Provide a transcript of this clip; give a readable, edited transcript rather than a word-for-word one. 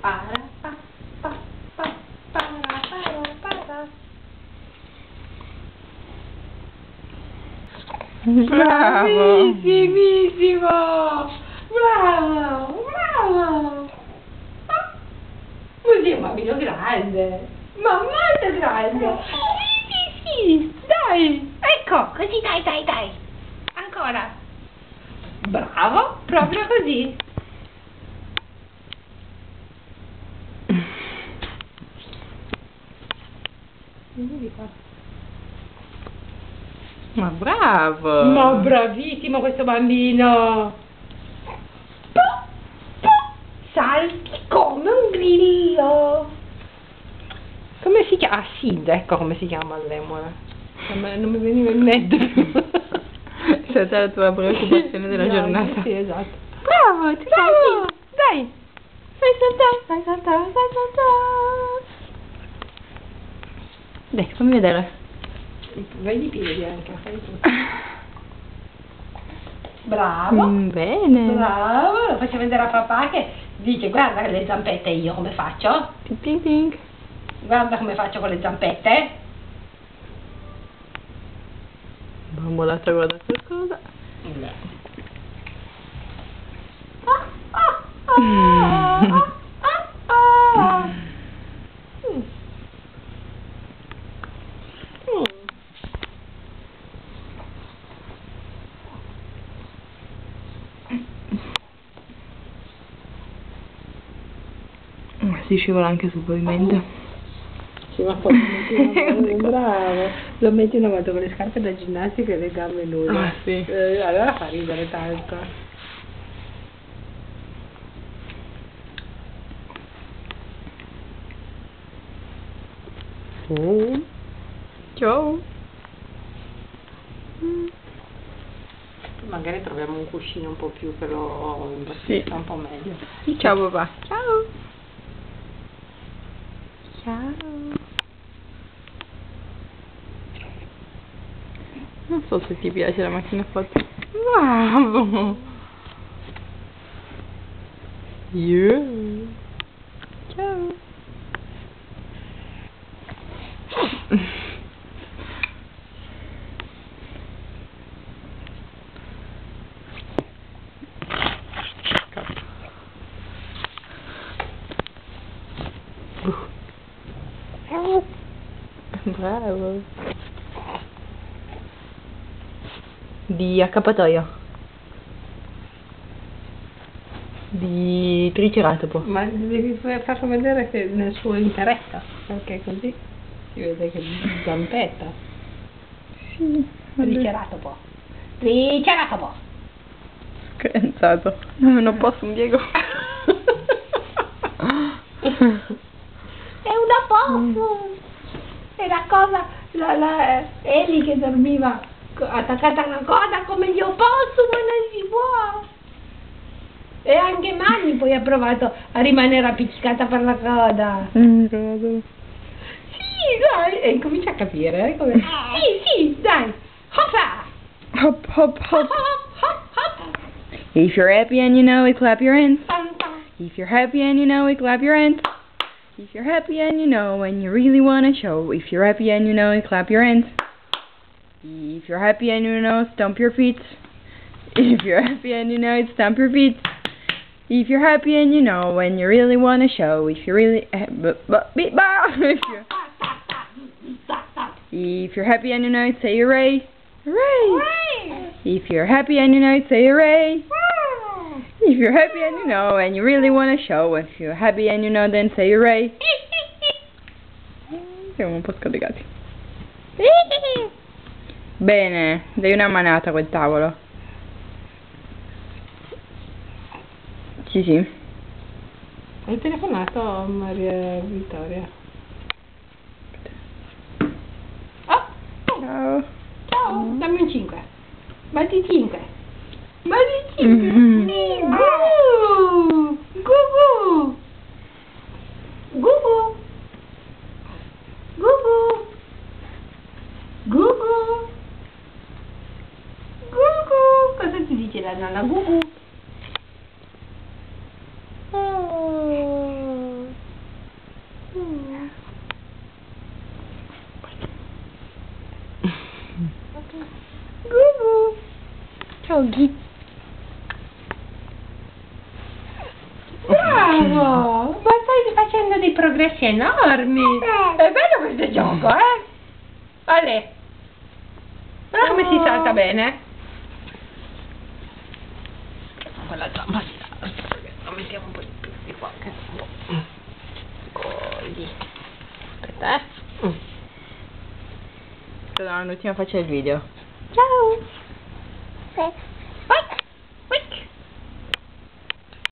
Para, pa, pa, pa, para, para. Bravo! Bravissimissimo! Bravo! Bravo! Così è un bambino grande! Ma molto grande! Sì, dai! Ecco, così dai! Ancora! Bravo! Proprio così! Ma bravo! Ma bravissimo questo bambino! Salti come un grillo! Come si chiama? Ah, Sid, ecco come si chiama l'emora. Non mi veniva in mente più. È stata la tua preoccupazione della giornata. Sì, esatto. Bravo, ti Bravo! salti! Dai! Fai saltare! Dai, fammi vedere. Vai di piedi anche, fai tutto. Bravo! Bene! Bravo! Lo faccio vedere a papà che dice guarda le zampette io come faccio. Ting ting ting. Guarda come faccio con le zampette. Bambolata, guarda qualcosa. Si scivola anche sul pavimento. Sì, ma poi bravo. Lo metti una volta con le scarpe da ginnastica e le gambe nude. Ah, sì. Allora fa ridere tanto. Ciao! Magari troviamo un cuscino un po' più che lo imbastisca un po' meglio. Ciao papà! Ciao! Ciao! Non so se ti piace la macchina fatta. Bravo! Yeah! Ciao! Bravo! Di accappatoio. Di triceratopo. Ma devi farlo vedere che nel suo interessa, perché così si vede che zampetta. Sì. Triceratopo. Triceratopo. Scherzato. Non posso, un Diego. È una posso! È la cosa, Eli che dormiva attaccata alla coda come gli opossum, ma non si può! E anche Mani poi ha provato a rimanere appiccicata per la coda. Bravo. Sì, dai, e comincia a capire, come... Sì, dai! Hoppa! Hop, hop, Hop, hop. hop, hop! If you're happy and you know it, clap your hands. Tam, tam. If you're happy and you know it, clap your hands. If you're happy and you know and you really want to show. If you're happy and you know it, clap your hands. If you're happy and you know, stomp your feet. If you're happy and you know it, stomp your feet. If you're happy and you know and you really want to show. If you're really... If you're happy and you know it, say hooray. Hooray! If you're happy and you know it, say hooray. If you're happy and you know and you really want to show. If you're happy and you know, then say hooray. Siamo un po' scategati. Bene, dai una manata a quel tavolo. Sì. Hai telefonato a Maria Vittoria? Ciao. Ciao, dammi un 5. Batti 5. Batti 5. Gugu! Gugu! Gugu! Gugu! Gugu! Gugu! Cosa ti dice la nonna Gugu? Oh. Ciao Ghi. Bravo! Ma stai facendo dei progressi enormi! È bello questo gioco, eh? Ale! Guarda come si salta bene! Quella zampa si alza, lo mettiamo un po' di qua. Così. Aspetta, L'ultima faccia del video. Ciao!